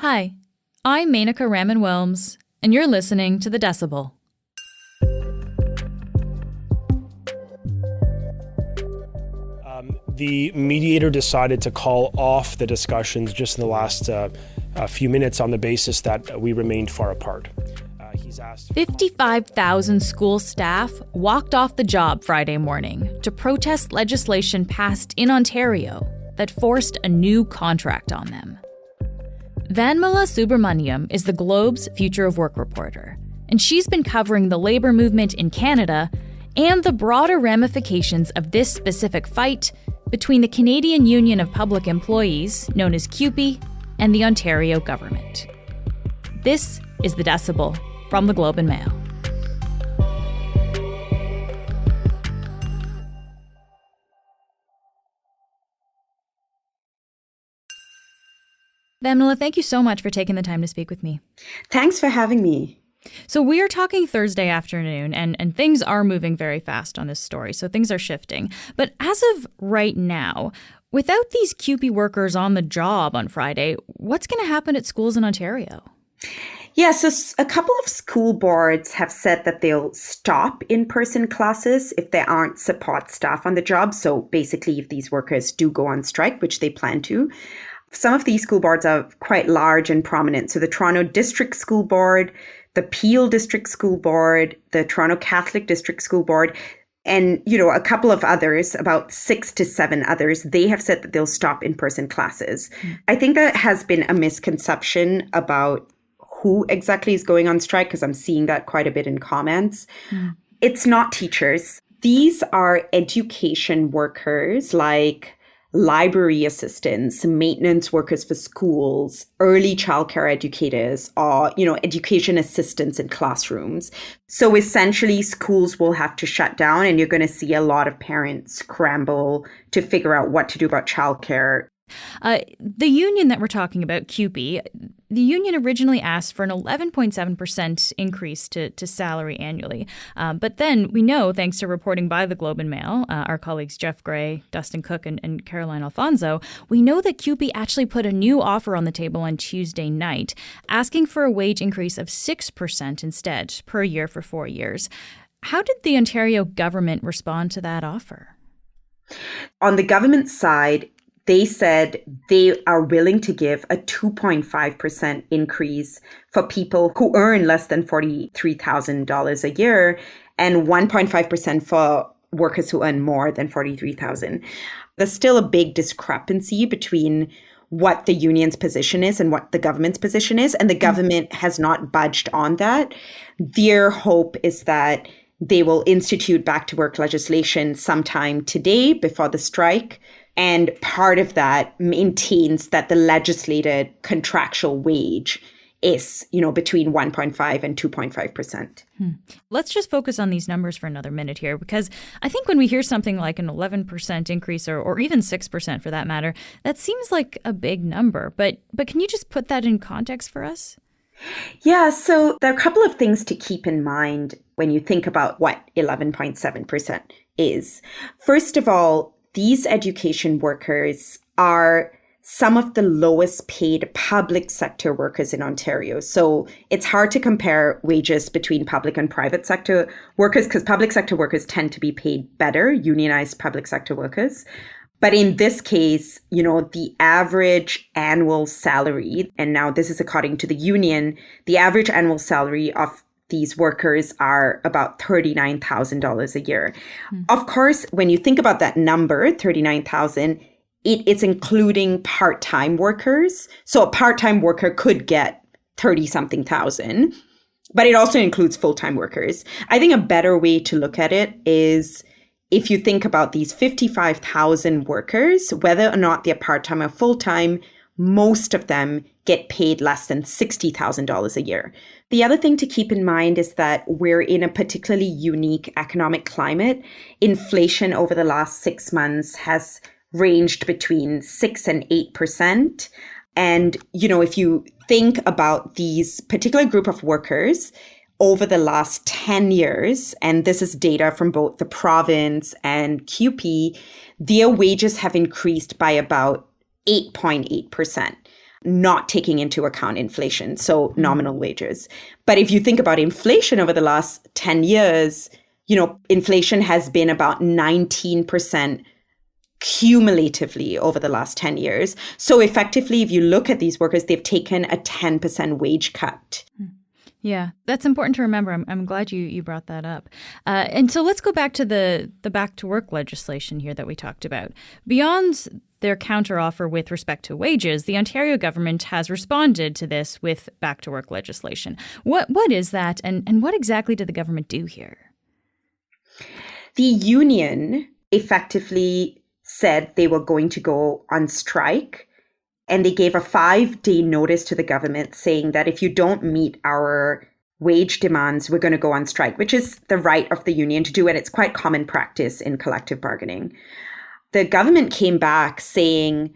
Hi, I'm Menaka Raman-Wilms, and you're listening to The Decibel. The mediator decided to call off the discussions just in the last few minutes on the basis that we remained far apart. 55,000 school staff walked off the job Friday morning to protest legislation passed in Ontario that forced a new contract on them. Vanmala Subramaniam is the Globe's Future of Work reporter, and she's been covering the labour movement in Canada and the broader ramifications of this specific fight between the Canadian Union of Public Employees, known as CUPE, and the Ontario government. This is The Decibel from the Globe and Mail. Vanmala, thank you so much for taking the time to speak with me. Thanks for having me. So we are talking Thursday afternoon, and things are moving very fast on this story, so things are shifting. But as of right now, without these CUPE workers on the job on Friday, what's going to happen at schools in Ontario? Yeah, so a couple of school boards have said that they'll stop in-person classes if there aren't support staff on the job. So basically, if these workers do go on strike, which they plan to. Some of these school boards are quite large and prominent. So the Toronto District School Board, the Peel District School Board, the Toronto Catholic District School Board, and, a couple of others, about 6 to 7 others, they have said that they'll stop in-person classes. I think that has been a misconception about who exactly is going on strike, because I'm seeing that quite a bit in comments. It's not teachers. These are education workers like library assistants, maintenance workers for schools, early childcare educators, or, education assistants in classrooms. So essentially, schools will have to shut down, and you're going to see a lot of parents scramble to figure out what to do about childcare. The union that we're talking about, CUPE, the union originally asked for an 11.7% increase to salary annually. But then we know, thanks to reporting by the Globe and Mail, our colleagues Jeff Gray, Dustin Cook, and Caroline Alfonso, we know that CUPE actually put a new offer on the table on Tuesday night, asking for a wage increase of 6% instead per year for 4 years. How did the Ontario government respond to that offer? On the government side, they said they are willing to give a 2.5% increase for people who earn less than $43,000 a year and 1.5% for workers who earn more than $43,000. There's still a big discrepancy between what the union's position is and what the government's position is, and the government has not budged on that. Their hope is that they will institute back to work legislation sometime today before the strike. And part of that maintains that the legislated contractual wage is, between 1.5 and 2.5%. Let's just focus on these numbers for another minute here, because I think when we hear something like an 11% increase or even 6% for that matter, that seems like a big number. But can you just put that in context for us? Yeah, so there are a couple of things to keep in mind when you think about what 11.7% is. First of all, these education workers are some of the lowest paid public sector workers in Ontario. So it's hard to compare wages between public and private sector workers, because public sector workers tend to be paid better, unionized public sector workers. But in this case, the average annual salary, and now this is according to the union, the average annual salary of these workers are about $39,000 a year. Of course, when you think about that number, $39,000, it's including part-time workers. So a part-time worker could get 30-something thousand, but it also includes full-time workers. I think a better way to look at it is if you think about these 55,000 workers, whether or not they're part-time or full-time, most of them get paid less than $60,000 a year. The other thing to keep in mind is that we're in a particularly unique economic climate. Inflation over the last 6 months has ranged between 6 and 8%. And, if you think about these particular group of workers over the last 10 years, and this is data from both the province and CUPE, their wages have increased by about 8.8%. not taking into account inflation, so nominal wages. But if you think about inflation over the last 10 years, inflation has been about 19% cumulatively over the last 10 years. So effectively, if you look at these workers, they've taken a 10% wage cut. Yeah, that's important to remember. I'm glad you brought that up. And so let's go back to the back to work legislation here that we talked about. Beyond their counteroffer with respect to wages, the Ontario government has responded to this with back to work legislation. What is that, and what exactly did the government do here? The union effectively said they were going to go on strike, and they gave a 5-day notice to the government saying that if you don't meet our wage demands, we're going to go on strike, which is the right of the union to do, and it's quite common practice in collective bargaining. The government came back saying,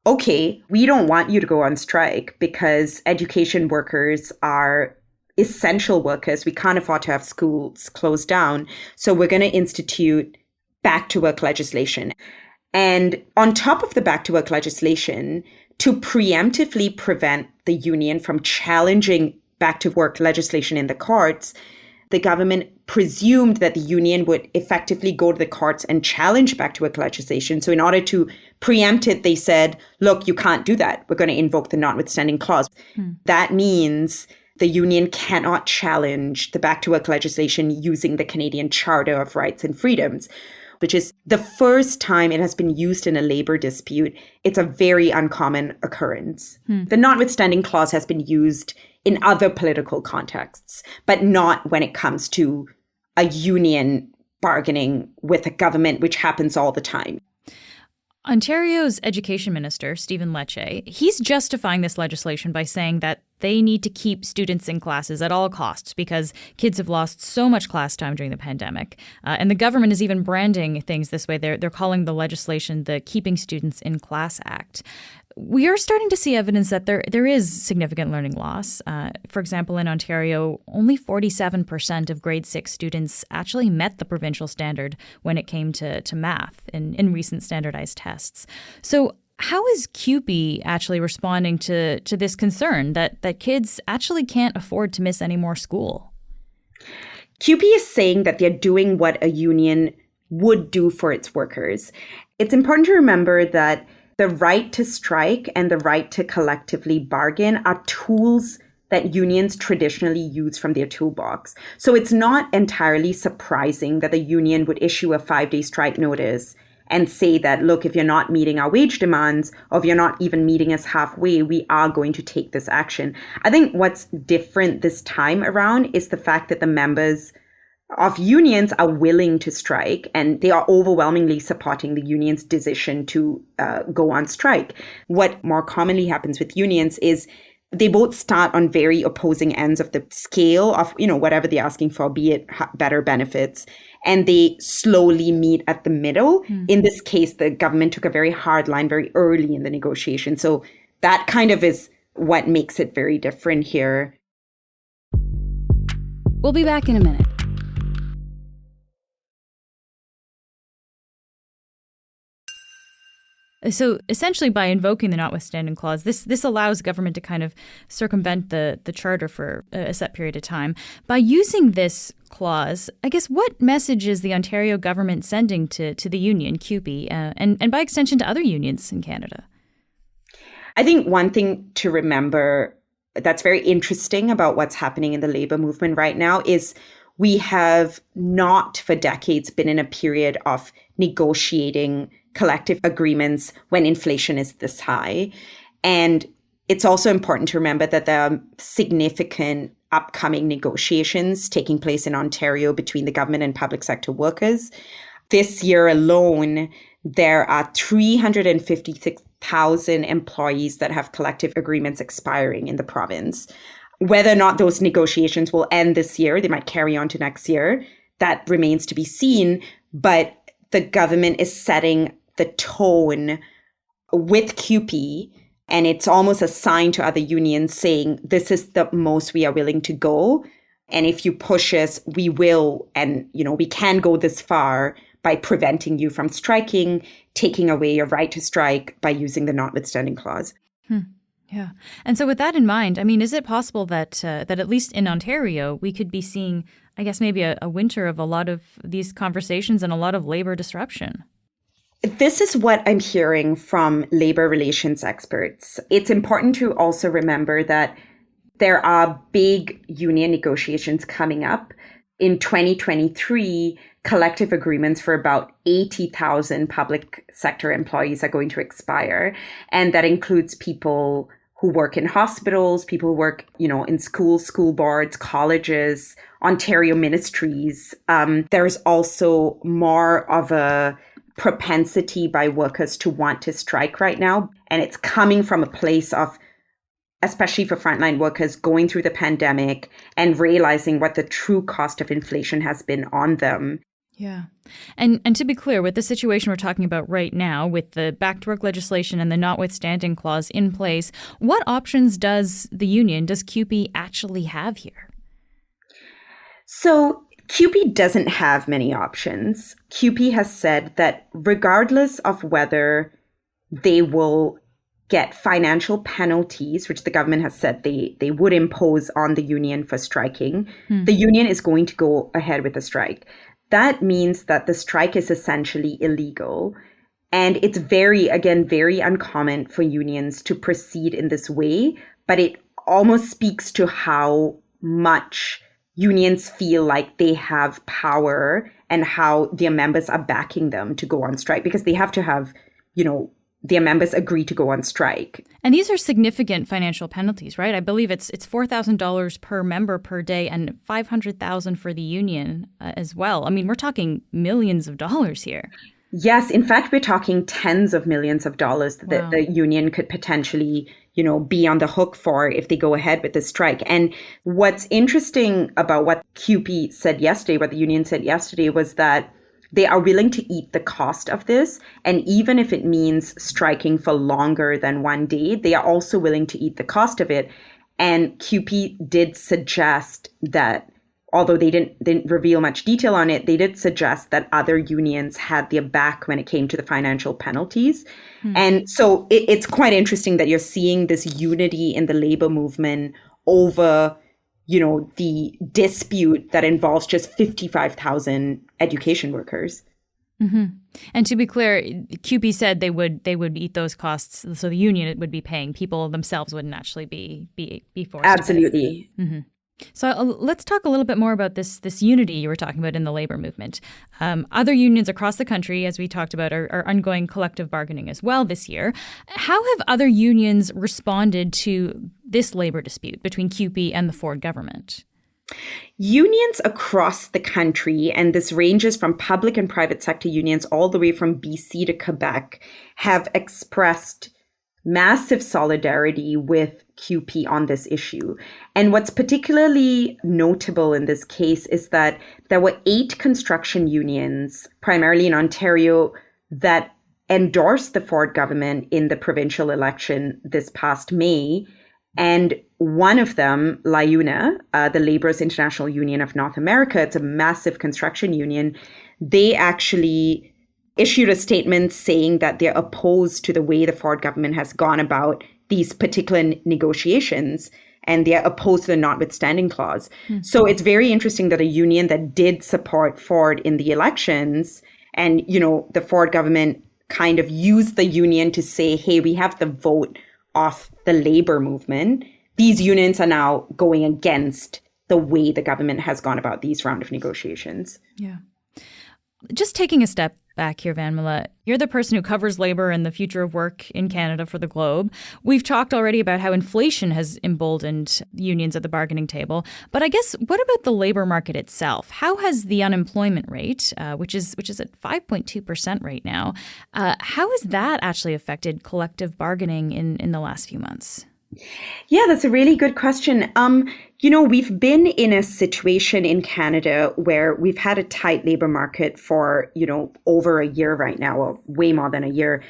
okay, we don't want you to go on strike because education workers are essential workers. We can't afford to have schools closed down. So we're going to institute back to work legislation. And on top of the back to work legislation, to preemptively prevent the union from challenging back to work legislation in the courts, the government presumed that the union would effectively go to the courts and challenge back to work legislation. So in order to preempt it, they said, look, you can't do that. We're going to invoke the notwithstanding clause. That means the union cannot challenge the back to work legislation using the Canadian Charter of Rights and Freedoms, which is the first time it has been used in a labor dispute. It's a very uncommon occurrence. The notwithstanding clause has been used in other political contexts, but not when it comes to a union bargaining with a government, which happens all the time. Ontario's education minister, Stephen Lecce, he's justifying this legislation by saying that they need to keep students in classes at all costs because kids have lost so much class time during the pandemic. And the government is even branding things this way. They're calling the legislation the Keeping Students in Class Act. We are starting to see evidence that there is significant learning loss. For example, in Ontario, only 47% of grade 6 students actually met the provincial standard when it came to math in recent standardized tests. So how is CUPE actually responding to this concern that kids actually can't afford to miss any more school? CUPE is saying that they're doing what a union would do for its workers. It's important to remember that the right to strike and the right to collectively bargain are tools that unions traditionally use from their toolbox. So it's not entirely surprising that the union would issue a 5-day strike notice and say that, look, if you're not meeting our wage demands, or if you're not even meeting us halfway, we are going to take this action. I think what's different this time around is the fact that the members of unions are willing to strike, and they are overwhelmingly supporting the union's decision to go on strike. What more commonly happens with unions is they both start on very opposing ends of the scale of, whatever they're asking for, be it better benefits, and they slowly meet at the middle. In this case, the government took a very hard line very early in the negotiation. So that kind of is what makes it very different here. We'll be back in a minute. So essentially, by invoking the notwithstanding clause, this allows government to kind of circumvent the charter for a set period of time. By using this clause, I guess, what message is the Ontario government sending to the union, CUPE, and by extension to other unions in Canada? I think one thing to remember that's very interesting about what's happening in the labor movement right now is we have not for decades been in a period of negotiating collective agreements when inflation is this high. And it's also important to remember that there are significant upcoming negotiations taking place in Ontario between the government and public sector workers. This year alone, there are 356,000 employees that have collective agreements expiring in the province. Whether or not those negotiations will end this year, they might carry on to next year, that remains to be seen. But the government is setting the tone with CUPE, and it's almost a sign to other unions saying, this is the most we are willing to go. And if you push us, we will. And, we can go this far by preventing you from striking, taking away your right to strike by using the notwithstanding clause. Yeah. And so with that in mind, I mean, is it possible that that at least in Ontario, we could be seeing, I guess, maybe a winter of a lot of these conversations and a lot of labor disruption? This is what I'm hearing from labor relations experts. It's important to also remember that there are big union negotiations coming up. In 2023, collective agreements for about 80,000 public sector employees are going to expire. And that includes people who work in hospitals, people who work, in schools, school boards, colleges, Ontario ministries. There's also more of a propensity by workers to want to strike right now. And it's coming from a place of, especially for frontline workers, going through the pandemic and realizing what the true cost of inflation has been on them. Yeah. And to be clear, with the situation we're talking about right now, with the back to work legislation and the notwithstanding clause in place, what options does CUPE actually have here? So CUPE doesn't have many options. CUPE has said that regardless of whether they will get financial penalties, which the government has said they would impose on the union for striking, the union is going to go ahead with the strike. That means that the strike is essentially illegal. And it's very uncommon for unions to proceed in this way, but it almost speaks to how much unions feel like they have power and how their members are backing them to go on strike, because they have to have, their members agree to go on strike. And these are significant financial penalties, right? I believe it's $4,000 per member per day and $500,000 for the union as well. I mean, we're talking millions of dollars here. Yes, in fact, we're talking tens of millions of dollars that the union could potentially, be on the hook for if they go ahead with the strike. And what's interesting about what CUPE said yesterday, what the union said yesterday, was that they are willing to eat the cost of this. And even if it means striking for longer than one day, they are also willing to eat the cost of it. And CUPE did suggest that, although they didn't reveal much detail on it, they did suggest that other unions had their back when it came to the financial penalties. And so it's quite interesting that you're seeing this unity in the labor movement over the dispute that involves just 55,000 education workers. Mm-hmm. And to be clear, CUPE said they would eat those costs, so the union would be paying. People themselves wouldn't actually be forced. Absolutely. To pay. Mm-hmm. So let's talk a little bit more about this unity you were talking about in the labor movement. Other unions across the country, as we talked about, are ongoing collective bargaining as well this year. How have other unions responded to this labor dispute between CUPE and the Ford government? Unions across the country, and this ranges from public and private sector unions all the way from BC to Quebec, have expressed massive solidarity with CUPE on this issue. And what's particularly notable in this case is that there were 8 construction unions, primarily in Ontario, that endorsed the Ford government in the provincial election this past May. And one of them, LIUNA, the Laborers International Union of North America, it's a massive construction union, they actually issued a statement saying that they're opposed to the way the Ford government has gone about these particular negotiations, and they're opposed to the notwithstanding clause. So it's very interesting that a union that did support Ford in the elections, and, the Ford government kind of used the union to say, hey, we have the vote of the labor movement. These unions are now going against the way the government has gone about these round of negotiations. Yeah. Just taking a step back here, Vanmala, you're the person who covers labor and the future of work in Canada for the Globe. We've talked already about how inflation has emboldened unions at the bargaining table. But I guess, what about the labor market itself? How has the unemployment rate, which is at 5.2% right now, how has that actually affected collective bargaining in the last few months? Yeah, that's a really good question. We've been in a situation in Canada where we've had a tight labor market for, over a year right now, or way more than a year.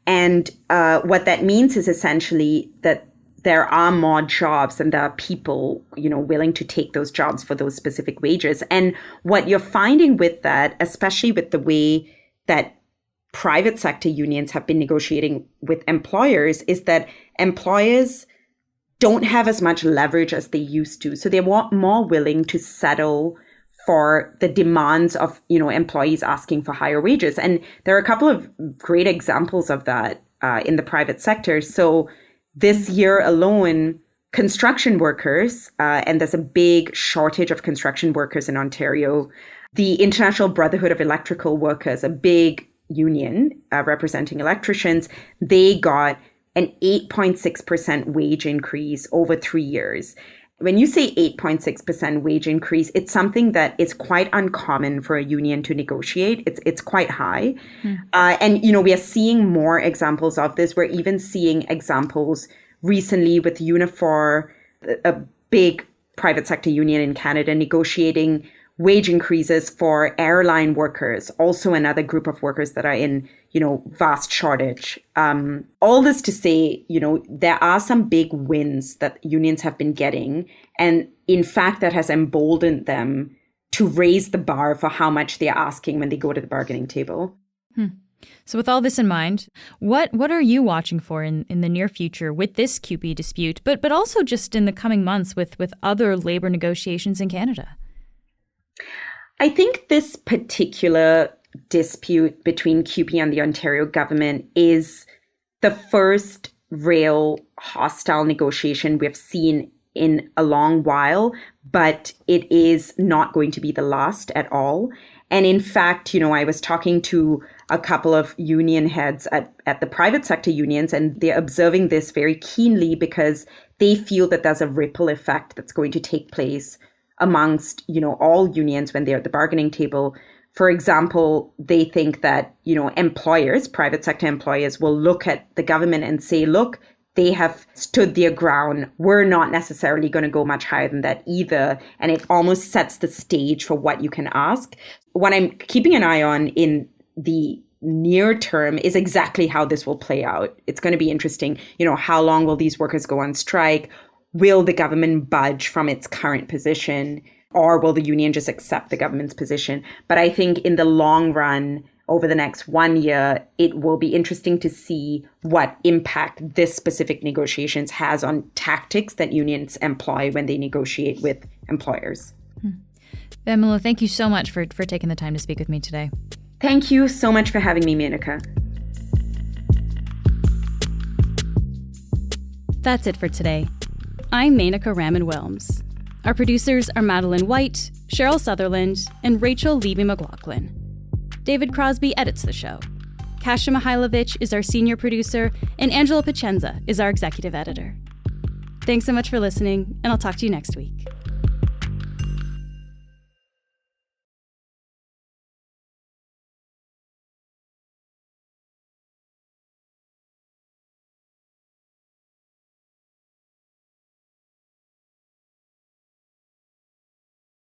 And what that means is essentially that there are more jobs and there are people, willing to take those jobs for those specific wages. And what you're finding with that, especially with the way that private sector unions have been negotiating with employers is that employers don't have as much leverage as they used to. So they're more willing to settle for the demands of, employees asking for higher wages. And there are a couple of great examples of that in the private sector. So this year alone, construction workers, and there's a big shortage of construction workers in Ontario. The International Brotherhood of Electrical Workers, a big union representing electricians, they got an 8.6% wage increase over 3 years. When you say 8.6% wage increase, it's something that is quite uncommon for a union to negotiate. It's quite high. And, we are seeing more examples of this. We're even seeing examples recently with Unifor, a big private sector union in Canada, negotiating wage increases for airline workers, also another group of workers that are in, vast shortage. All this to say, there are some big wins that unions have been getting. And in fact, that has emboldened them to raise the bar for how much they're asking when they go to the bargaining table. So with all this in mind, what are you watching for in the near future with this CUPE dispute, but also just in the coming months with other labor negotiations in Canada? I think this particular dispute between CUPE and the Ontario government is the first real hostile negotiation we've seen in a long while, but it is not going to be the last at all. And in fact, I was talking to a couple of union heads at the private sector unions, and they're observing this very keenly because they feel that there's a ripple effect that's going to take place amongst, all unions when they're at the bargaining table. For example, they think that, employers, private sector employers, will look at the government and say, look, they have stood their ground. We're not necessarily going to go much higher than that either. And it almost sets the stage for what you can ask. What I'm keeping an eye on in the near term is exactly how this will play out. It's going to be interesting. How long will these workers go on strike? Will the government budge from its current position, or will the union just accept the government's position? But I think in the long run, over the next 1 year, it will be interesting to see what impact this specific negotiations has on tactics that unions employ when they negotiate with employers. Vanmala, thank you so much for taking the time to speak with me today. Thank you so much for having me, Menaka. That's it for today. I'm Menaka Raman-Wilms. Our producers are Madeline White, Cheryl Sutherland, and Rachel Levy-McLaughlin. David Crosby edits the show. Kasia Mihailovich is our senior producer, and Angela Pacenza is our executive editor. Thanks so much for listening, and I'll talk to you next week.